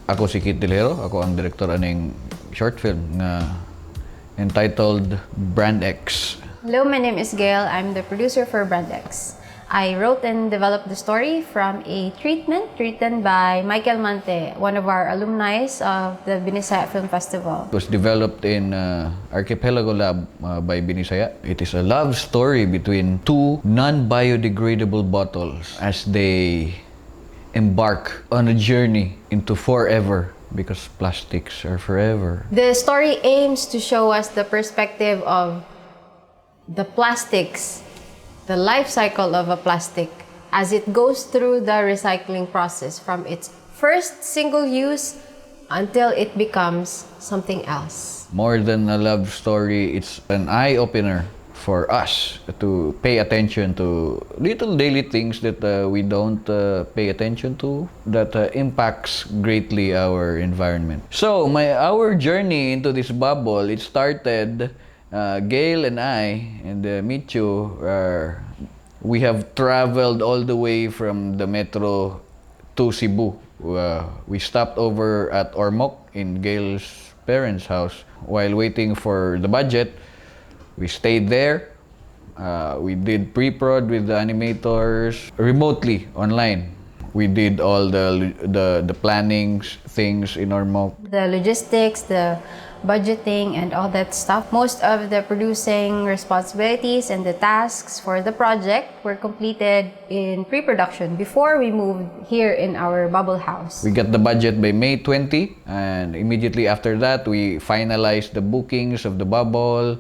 Ako si Keith Delero, ako ang direktor aning short film nga entitled Brand X. Hello, my name is Gail. I'm the producer for Brand X. I wrote and developed the story from a treatment written by Michael Mante, one of our alumni of the Binisaya Film Festival. It was developed in Archipelago Lab by Binisaya. It is a love story between two non-biodegradable bottles as they embark on a journey into forever, because plastics are forever. The story aims to show us the perspective of the plastics, the life cycle of a plastic as it goes through the recycling process from its first single use until it becomes something else. More than a love story, it's an eye-opener for us to pay attention to little daily things that we don't pay attention to that impacts greatly our environment. So our journey into this bubble, it started Gail and I and Michu, we have traveled all the way from the metro to Cebu. We stopped over at Ormoc in Gail's parents' house while waiting for the budget. We stayed there. We did pre-prod with the animators remotely online. We did all the plannings, things in Ormoc. The logistics, the budgeting, and all that stuff. Most of the producing responsibilities and the tasks for the project were completed in pre-production before we moved here in our bubble house. We got the budget by May 20, and immediately after that, we finalized the bookings of the bubble,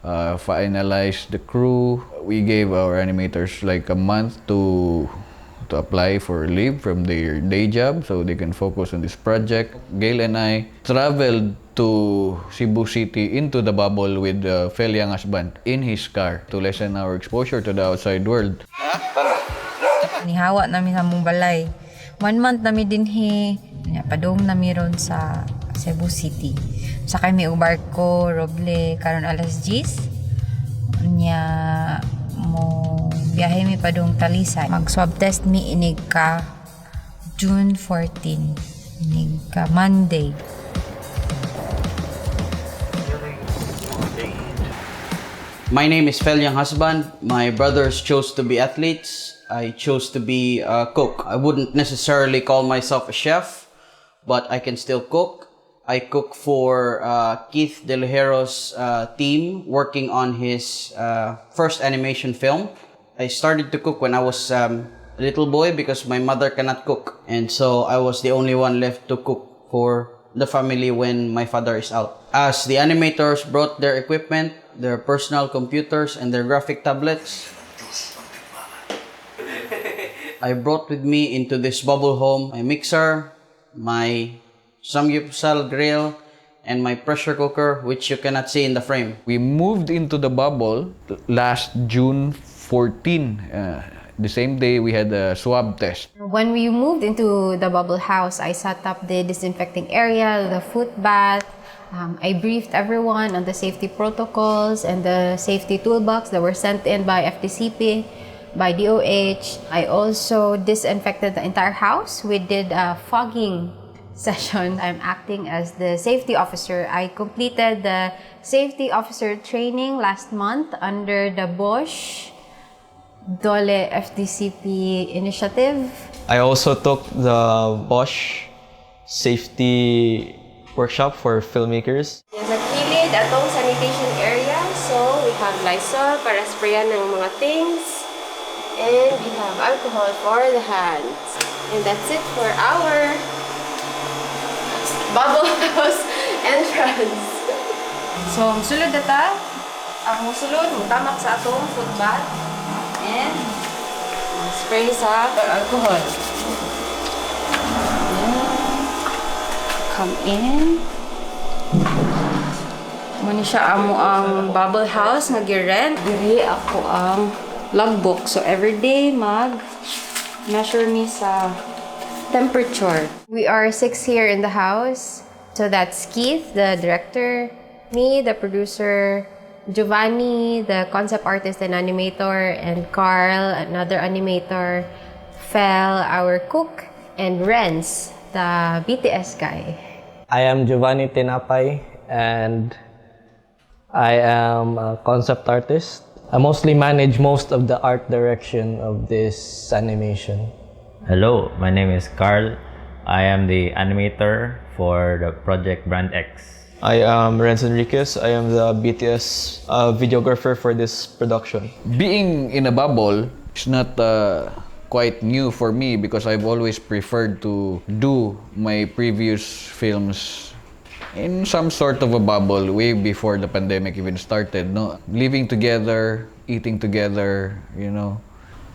finalized the crew. We gave our animators like a month to apply for leave from their day job so they can focus on this project. Gail and I traveled to Cebu City into the bubble with Feliang husband in his car to lessen our exposure to the outside world. Nihawa namin sa mong balay. 1 month namin dinhi, padong namin ron sa Cebu City. Sakay may barko, roble, karon alas 10. Nya mo biyahe mi padung Talisay. Mag-swab test mi inig ka June 14. Inig ka Monday. My name is Feliang husband. My brothers chose to be athletes. I chose to be a cook. I wouldn't necessarily call myself a chef, but I can still cook. I cook for Keith Delahero's team working on his first animation film. I started to cook when I was a little boy because my mother cannot cook. And so I was the only one left to cook for the family when my father is out. As the animators brought their equipment, their personal computers, and their graphic tablets, I brought with me into this bubble home my mixer, my samgyeopsal grill, and my pressure cooker, which you cannot see in the frame. We moved into the bubble last June 14. The same day we had a swab test. When we moved into the bubble house, I set up the disinfecting area, the foot bath. I briefed everyone on the safety protocols and the safety toolbox that were sent in by FDCP, by DOH. I also disinfected the entire house. We did a fogging session. I'm acting as the safety officer. I completed the safety officer training last month under the Bosch Dole FDCP initiative. I also took the Bosch safety workshop for filmmakers. Sa kilid, atong sanitation area. So, we have Lysol para sprayan ng mga things. And we have alcohol for the hands. And that's it for our bubble house entrance. So, musulod data. Ang musulod, mutamak sa atong foot bath. And spray sa alcohol. Come in. Muna siya amo ang bubble house nga gi-rent. Diri ako ang logbook. So everyday measure me sa temperature. We are 6 here in the house. So that's Keith, the director, me, the producer, Giovanni, the concept artist and animator, and Carl, another animator, Fel, our cook, and Renz, the BTS guy. I am Giovanni Tinapay and I am a concept artist. I mostly manage most of the art direction of this animation. Hello, my name is Carl. I am the animator for the project Brand X. I am Renz Enriquez. I am the BTS videographer for this production. Being in a bubble is not quite new for me because I've always preferred to do my previous films in some sort of a bubble way before the pandemic even started. No, living together, eating together, you know,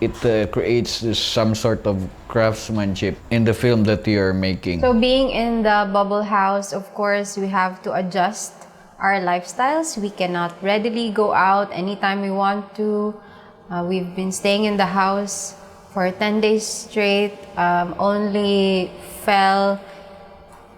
it creates some sort of craftsmanship in the film that you're making. So being in the bubble house, of course, we have to adjust our lifestyles. We cannot readily go out anytime we want to. We've been staying in the house for 10 days straight. Only Fel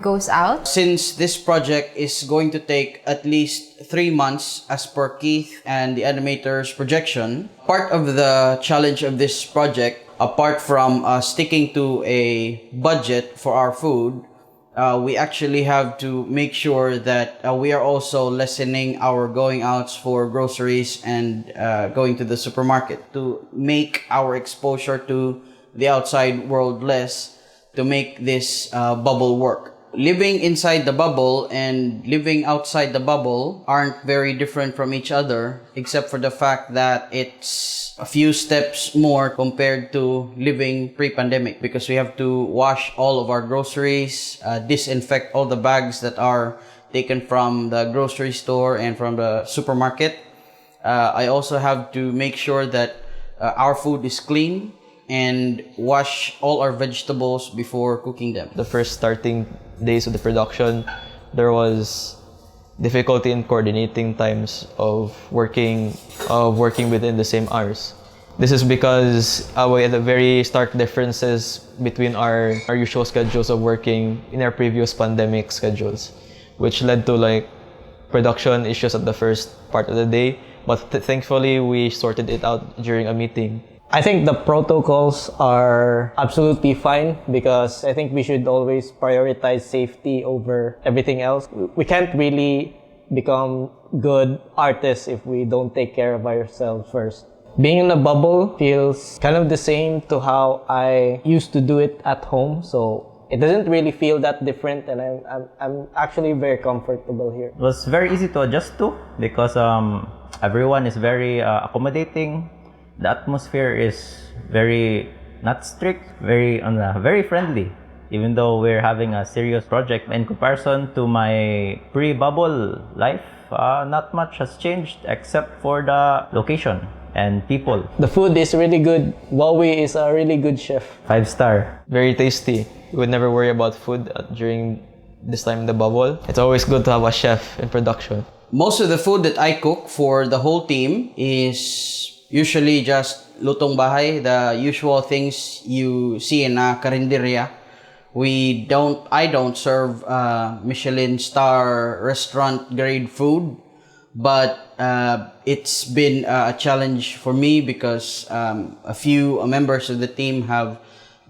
goes out. Since this project is going to take at least 3 months as per Keith and the animator's projection, part of the challenge of this project, apart from sticking to a budget for our food, we actually have to make sure that we are also lessening our going outs for groceries and going to the supermarket to make our exposure to the outside world less, to make this bubble work. Living inside the bubble and living outside the bubble aren't very different from each other, except for the fact that it's a few steps more compared to living pre-pandemic, because we have to wash all of our groceries, disinfect all the bags that are taken from the grocery store and from the supermarket. I also have to make sure that our food is clean and wash all our vegetables before cooking them. The first starting days of the production, there was difficulty in coordinating times of working within the same hours. This is because we had a very stark differences between our usual schedules of working in our previous pandemic schedules, which led to like production issues at the first part of the day. But thankfully, we sorted it out during a meeting. I think the protocols are absolutely fine because I think we should always prioritize safety over everything else. We can't really become good artists if we don't take care of ourselves first. Being in a bubble feels kind of the same to how I used to do it at home, so it doesn't really feel that different, and I'm actually very comfortable here. It was very easy to adjust to because everyone is very accommodating. The atmosphere is very not strict, very friendly. Even though we're having a serious project, in comparison to my pre-bubble life, not much has changed except for the location and people. The food is really good. Wowie is a really good chef. 5-star. Very tasty. We would never worry about food during this time in the bubble. It's always good to have a chef in production. Most of the food that I cook for the whole team is usually just lutong bahay, the usual things you see in a karinderya. I don't serve Michelin star restaurant grade food, but it's been a challenge for me because a few members of the team have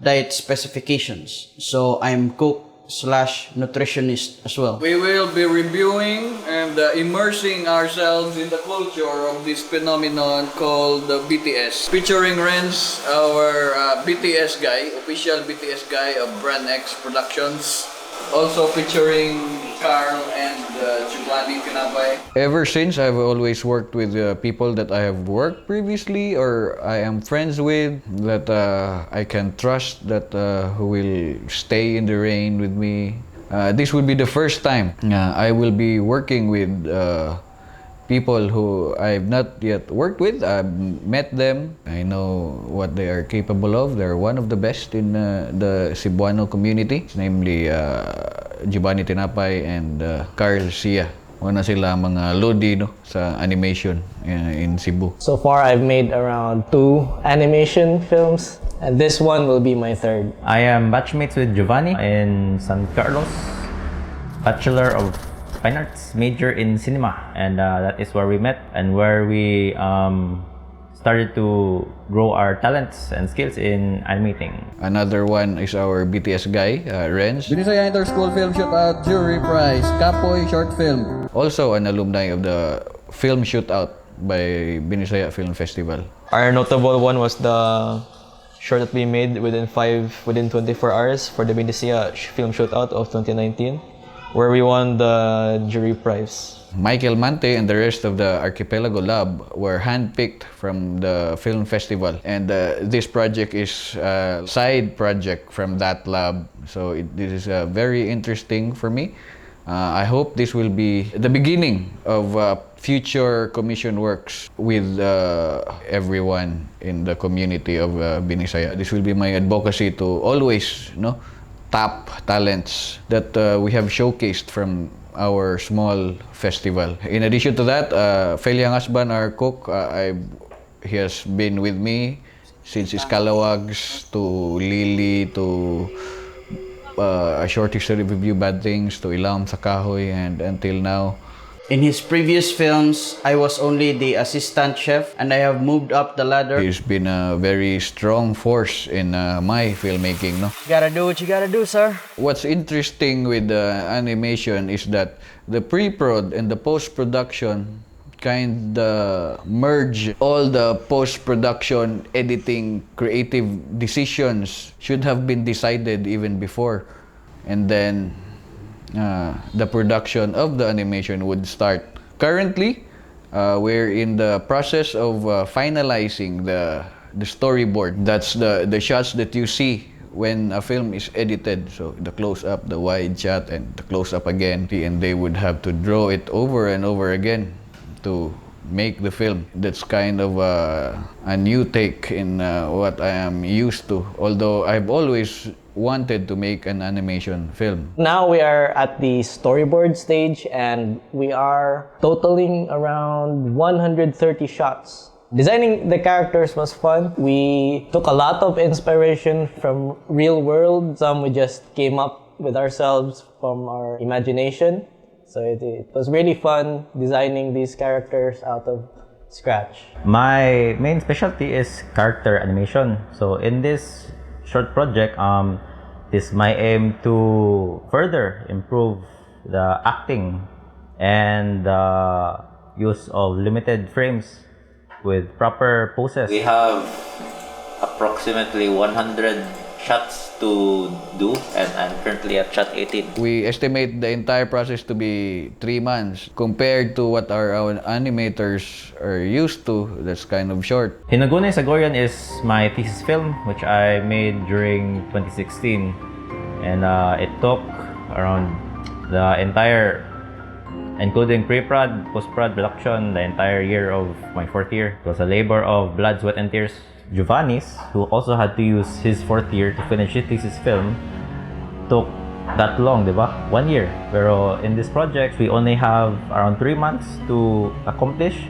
diet specifications. So I'm cook / nutritionist as well. We will be reviewing and immersing ourselves in the culture of this phenomenon called BTS. Featuring Renz, our BTS guy, official BTS guy of Brand X Productions. Also featuring Carl and Giovanni Tinapay. Ever since, I've always worked with people that I have worked previously or I am friends with, that I can trust, that who will stay in the rain with me. This will be the first time I will be working with people who I've not yet worked with. I've met them. I know what they are capable of. They're one of the best in the Cebuano community, namely Giovanni Tinapay and Carl Sia. Una sila mga lodi no, sa animation in Cebu. So far, I've made around 2 animation films, and this one will be my 3rd. I am batchmates with Giovanni in San Carlos, Bachelor of Fine Arts, major in cinema, and that is where we met and where we started to grow our talents and skills in animating. Another one is our BTS guy, Renz. Binisaya Inter-School Film Shootout Jury Prize, Kapoy Short Film. Also an alumni of the film shootout by Binisaya Film Festival. Our notable one was the short that we made within 24 hours for the Benicia Film Shootout of 2019, where we won the jury prize. Michael Mante and the rest of the Archipelago Lab were handpicked from the film festival, and this project is a side project from that lab, so this is very interesting for me. I hope this will be the beginning of future commission works with everyone in the community of Binisaya. This will be my advocacy to always tap talents that we have showcased from our small festival. In addition to that, Feliang Asban, our cook, he has been with me since Iskalawags to Lily to A Short History of Review Bad Things to Ilam sa Kahoy, and until now. In his previous films, I was only the assistant chef, and I have moved up the ladder. He's been a very strong force in my filmmaking. No? Gotta do what you gotta do, sir. What's interesting with the animation is that the pre-prod and the post-production kind of merge. All the post-production, editing, creative decisions should have been decided even before. And then the production of the animation would start. Currently, we're in the process of finalizing the storyboard. That's the shots that you see when a film is edited. So the close-up, the wide shot, and the close-up again. And they would have to draw it over and over again to make the film. That's kind of a new take in what I am used to. Although I've always wanted to make an animation film. Now we are at the storyboard stage and we are totaling around 130 shots. Designing the characters was fun. We took a lot of inspiration from real world. Some we just came up with ourselves from our imagination. So it was really fun designing these characters out of scratch. My main specialty is character animation. So in this short project, is my aim to further improve the acting and the use of limited frames with proper poses. We have approximately 100 shots to do, and I'm currently at shot 18. We estimate the entire process to be 3 months. Compared to what our animators are used to, that's kind of short. Hinaguna Sagorian is my thesis film, which I made during 2016. And it took around the entire, including pre-prod, post-prod production, the entire year of my 4th year. It was a labor of blood, sweat, and tears. Giovanni's, who also had to use his 4th year to finish his thesis film, took that long, diba? 1 year. Pero in this project, we only have around 3 months to accomplish.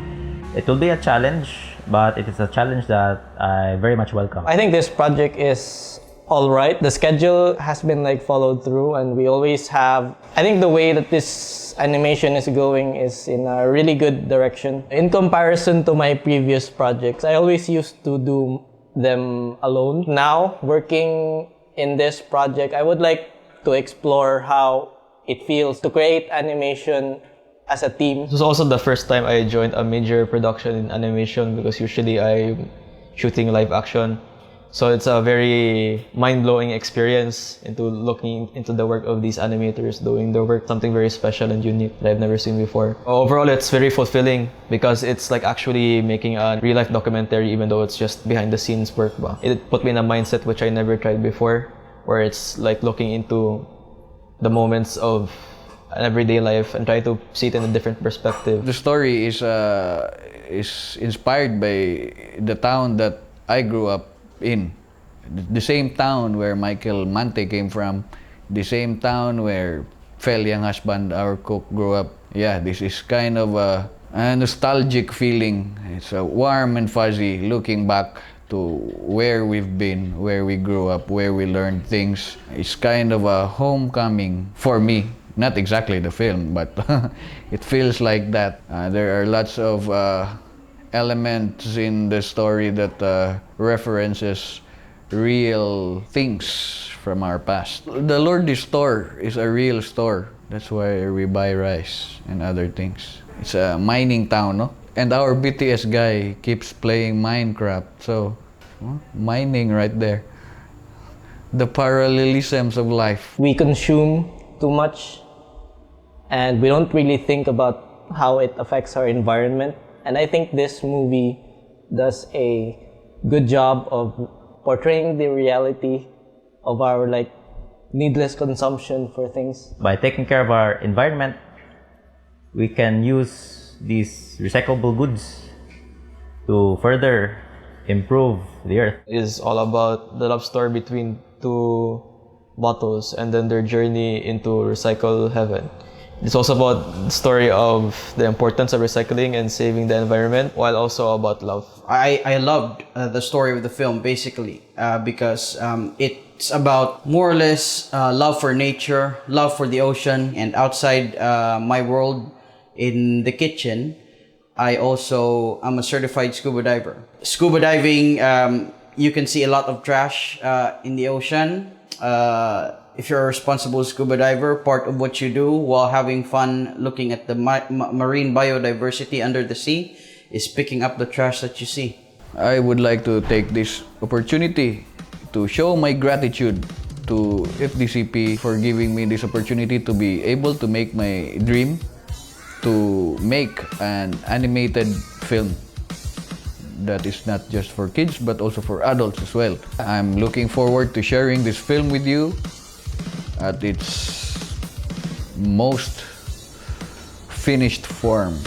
It will be a challenge, but it is a challenge that I very much welcome. I think this project is all right. The schedule has been followed through, and we always have, I think the way that this animation is going is in a really good direction. In comparison to my previous projects, I always used to do them alone. Now, working in this project, I would like to explore how it feels to create animation as a team. This was also the first time I joined a major production in animation, because usually I'm shooting live action. So it's a very mind-blowing experience into looking into the work of these animators doing their work, something very special and unique that I've never seen before. Overall, it's very fulfilling because it's like actually making a real-life documentary, even though it's just behind-the-scenes work. It put me in a mindset which I never tried before, where it's like looking into the moments of an everyday life and try to see it in a different perspective. The story is inspired by the town that I grew up in. The same town where Michael Mante came from, the same town where Feliang Husband, our cook, grew up. Yeah, this is kind of a nostalgic feeling. It's warm and fuzzy looking back to where we've been, where we grew up, where we learned things. It's kind of a homecoming for me. Not exactly the film, but it feels like that. There are lots of elements in the story that references real things from our past. The Lord's store is a real store. That's why we buy rice and other things. It's a mining town, no? And our BTS guy keeps playing Minecraft, so mining right there. The parallelisms of life. We consume too much and we don't really think about how it affects our environment. And I think this movie does a good job of portraying the reality of our needless consumption for things. By taking care of our environment, we can use these recyclable goods to further improve the earth. It is all about the love story between two bottles and then their journey into recycle heaven. It's also about the story of the importance of recycling and saving the environment, while also about love. I loved the story of the film basically because it's about more or less love for nature, love for the ocean, and outside my world in the kitchen, I'm a certified scuba diver. Scuba diving, you can see a lot of trash in the ocean. If you're a responsible scuba diver, part of what you do while having fun looking at the marine biodiversity under the sea is picking up the trash that you see. I would like to take this opportunity to show my gratitude to FDCP for giving me this opportunity to be able to make my dream, to make an animated film that is not just for kids but also for adults as well. I'm looking forward to sharing this film with you at its most finished form.